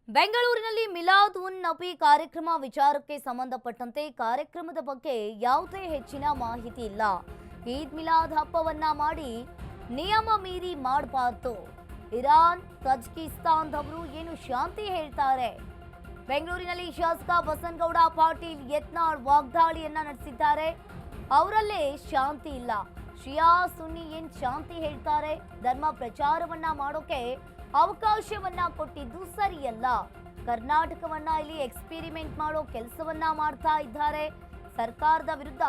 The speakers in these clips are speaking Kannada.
ಬೆಂಗಳೂರಿನಲ್ಲಿ ಮಿಲಾದ್ ಉನ್ ನಬಿ ಕಾರ್ಯಕ್ರಮ ವಿಚಾರಕ್ಕೆ ಸಂಬಂಧಪಟ್ಟಂತೆ ಕಾರ್ಯಕ್ರಮದ ಬಗ್ಗೆ ಯಾವುದೇ ಹೆಚ್ಚಿನ ಮಾಹಿತಿ ಇಲ್ಲ. ಈದ್ ಮಿಲಾದ್ ಹಬ್ಬವನ್ನ ಮಾಡಿ ನಿಯಮ ಮೀರಿ ಮಾಡಬಾರ್ದು. ಇರಾನ್ ತಜಿಕಿಸ್ತಾನದವರು ಏನು ಶಾಂತಿ ಹೇಳ್ತಾರೆ. ಬೆಂಗಳೂರಿನಲ್ಲಿ ಶಾಸಕ ಬಸನಗೌಡ ಪಾಟೀಲ್ ಯತ್ನಾಳ್ ವಾಗ್ದಾಳಿಯನ್ನ ನಡೆಸಿದ್ದಾರೆ. ಅವರಲ್ಲೇ ಶಾಂತಿ ಇಲ್ಲ. ಶಿಯಾ ಸುನ್ನಿ ಏನ್ ಶಾಂತಿ ಹೇಳ್ತಾರೆ. ಧರ್ಮ ಪ್ರಚಾರವನ್ನ ಮಾಡೋಕೆ ಅವಕಾಶವನ್ನ ಕೊಟ್ಟಿದ್ದು ಸರಿಯಲ್ಲ. ಕರ್ನಾಟಕವನ್ನ ಇಲ್ಲಿ ಎಕ್ಸ್ಪೆರಿಮೆಂಟ್ ಮಾಡೋ ಕೆಲಸವನ್ನ ಮಾಡ್ತಾ ಇದ್ದಾರೆ. ಸರ್ಕಾರದ ವಿರುದ್ಧ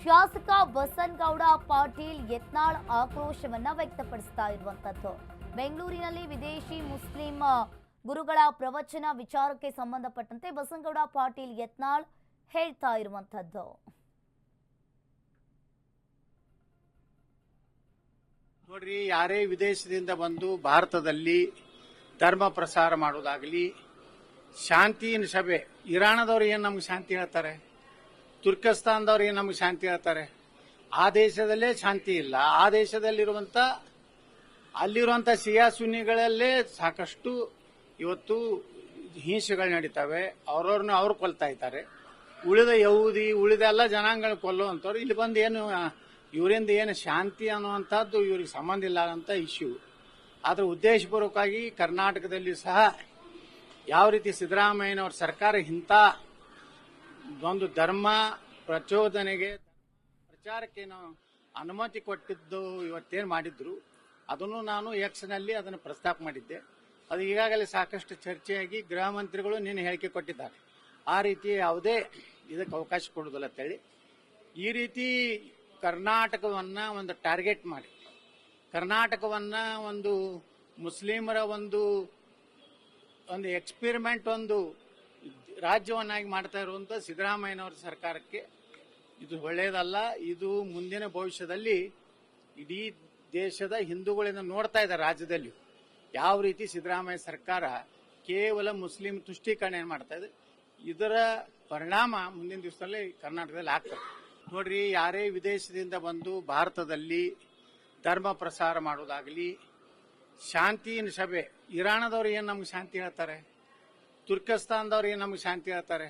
ಶಾಸಕ ಬಸನಗೌಡ ಪಾಟೀಲ್ ಯತ್ನಾಳ್ ಆಕ್ರೋಶವನ್ನ ವ್ಯಕ್ತಪಡಿಸ್ತಾ ಇರುವಂತದ್ದು. ಬೆಂಗಳೂರಿನಲ್ಲಿ ವಿದೇಶಿ ಮುಸ್ಲಿಂ ಗುರುಗಳ ಪ್ರವಚನ ವಿಚಾರಕ್ಕೆ ಸಂಬಂಧಪಟ್ಟಂತೆ ಬಸನಗೌಡ ಪಾಟೀಲ್ ಯತ್ನಾಳ್ ಹೇಳ್ತಾ ಇರುವಂತದ್ದು. ನೋಡ್ರಿ, ಯಾರೇ ವಿದೇಶದಿಂದ ಬಂದು ಭಾರತದಲ್ಲಿ ಧರ್ಮ ಪ್ರಸಾರ ಮಾಡೋದಾಗಲಿ, ಶಾಂತಿಯ ಸಭೆ, ಇರಾನದವ್ರು ಏನು ನಮ್ಗೆ ಶಾಂತಿ ಹೇಳ್ತಾರೆ, ತುರ್ಕಿಸ್ತಾನದವ್ರು ಏನು ನಮ್ಗೆ ಶಾಂತಿ ಹೇಳ್ತಾರೆ. ಆ ದೇಶದಲ್ಲೇ ಶಾಂತಿ ಇಲ್ಲ. ಆ ದೇಶದಲ್ಲಿರುವಂತ ಅಲ್ಲಿರುವಂತ ಶಿಯಾ ಸುನ್ನಿಗಳಲ್ಲೇ ಸಾಕಷ್ಟು ಇವತ್ತು ಹಿಂಸೆಗಳು ನಡೀತವೆ. ಅವ್ರವ್ರನ್ನ ಅವ್ರು ಕೊಲ್ತಾ ಇದ್ದಾರೆ. ಉಳಿದ ಯಹೂದಿ ಉಳಿದೆಲ್ಲ ಜನಾಂಗಗಳು ಕೊಲ್ಲುವಂಥವ್ರು ಇಲ್ಲಿ ಬಂದು ಏನು ಇವರಿಂದ ಏನು ಶಾಂತಿ ಅನ್ನುವಂಥದ್ದು ಇವ್ರಿಗೆ ಸಂಬಂಧ ಇಲ್ಲ ಅಂತ ಇಶ್ಯೂ. ಆದರೆ ಉದ್ದೇಶಪೂರ್ವಕವಾಗಿ ಕರ್ನಾಟಕದಲ್ಲಿ ಸಹ ಯಾವ ರೀತಿ ಸಿದ್ದರಾಮಯ್ಯನವ್ರ ಸರ್ಕಾರ ಇಂಥ ಒಂದು ಧರ್ಮ ಪ್ರಚೋದನೆಗೆ ಪ್ರಚಾರಕ್ಕೆ ನಾವು ಅನುಮತಿ ಕೊಟ್ಟಿದ್ದು ಇವತ್ತೇನು ಮಾಡಿದ್ರು ಅದನ್ನು ನಾನು ಎಕ್ಸ್ನಲ್ಲಿ ಅದನ್ನು ಪ್ರಸ್ತಾಪ ಮಾಡಿದ್ದೆ. ಅದು ಈಗಾಗಲೇ ಸಾಕಷ್ಟು ಚರ್ಚೆಯಾಗಿ ಗೃಹ ಮಂತ್ರಿಗಳು ನಿನ್ನೆ ಹೇಳಿಕೆ ಕೊಟ್ಟಿದ್ದಾರೆ. ಆ ರೀತಿ ಯಾವುದೇ ಇದಕ್ಕೆ ಅವಕಾಶ ಕೊಡುವುದಿಲ್ಲ ಅಂತೇಳಿ ಈ ರೀತಿ ಕರ್ನಾಟಕವನ್ನ ಒಂದು ಟಾರ್ಗೆಟ್ ಮಾಡಿ ಕರ್ನಾಟಕವನ್ನ ಒಂದು ಮುಸ್ಲಿಮರ ಒಂದು ಎಕ್ಸ್ಪೆರಿಮೆಂಟ್ ಒಂದು ರಾಜ್ಯವನ್ನಾಗಿ ಮಾಡ್ತಾ ಇರುವಂತ ಸಿದ್ದರಾಮಯ್ಯನವರ ಸರ್ಕಾರಕ್ಕೆ ಇದು ಒಳ್ಳೆಯದಲ್ಲ. ಇದು ಮುಂದಿನ ಭವಿಷ್ಯದಲ್ಲಿ ಇಡೀ ದೇಶದ ಹಿಂದೂಗಳಿಂದ ನೋಡ್ತಾ ಇದ್ದಾರೆ ರಾಜ್ಯದಲ್ಲಿ ಯಾವ ರೀತಿ ಸಿದ್ದರಾಮಯ್ಯ ಸರ್ಕಾರ ಕೇವಲ ಮುಸ್ಲಿಂ ತುಷ್ಟೀಕರಣ ಮಾಡ್ತಾ ಇದೆ. ಇದರ ಪರಿಣಾಮ ಮುಂದಿನ ದಿವಸದಲ್ಲಿ ಕರ್ನಾಟಕದಲ್ಲಿ ಆಗ್ತದೆ. ನೋಡ್ರಿ, ಯಾರೇ ವಿದೇಶದಿಂದ ಬಂದು ಭಾರತದಲ್ಲಿ ಧರ್ಮ ಪ್ರಸಾರ ಮಾಡೋದಾಗಲಿ, ಶಾಂತಿಯ ಸಭೆ, ಇರಾನದವ್ರು ಏನು ನಮ್ಗೆ ಶಾಂತಿ ಹೇಳ್ತಾರೆ, ತುರ್ಕಿಸ್ತಾನದವ್ರು ಏನು ನಮ್ಗೆ ಶಾಂತಿ ಹೇಳ್ತಾರೆ.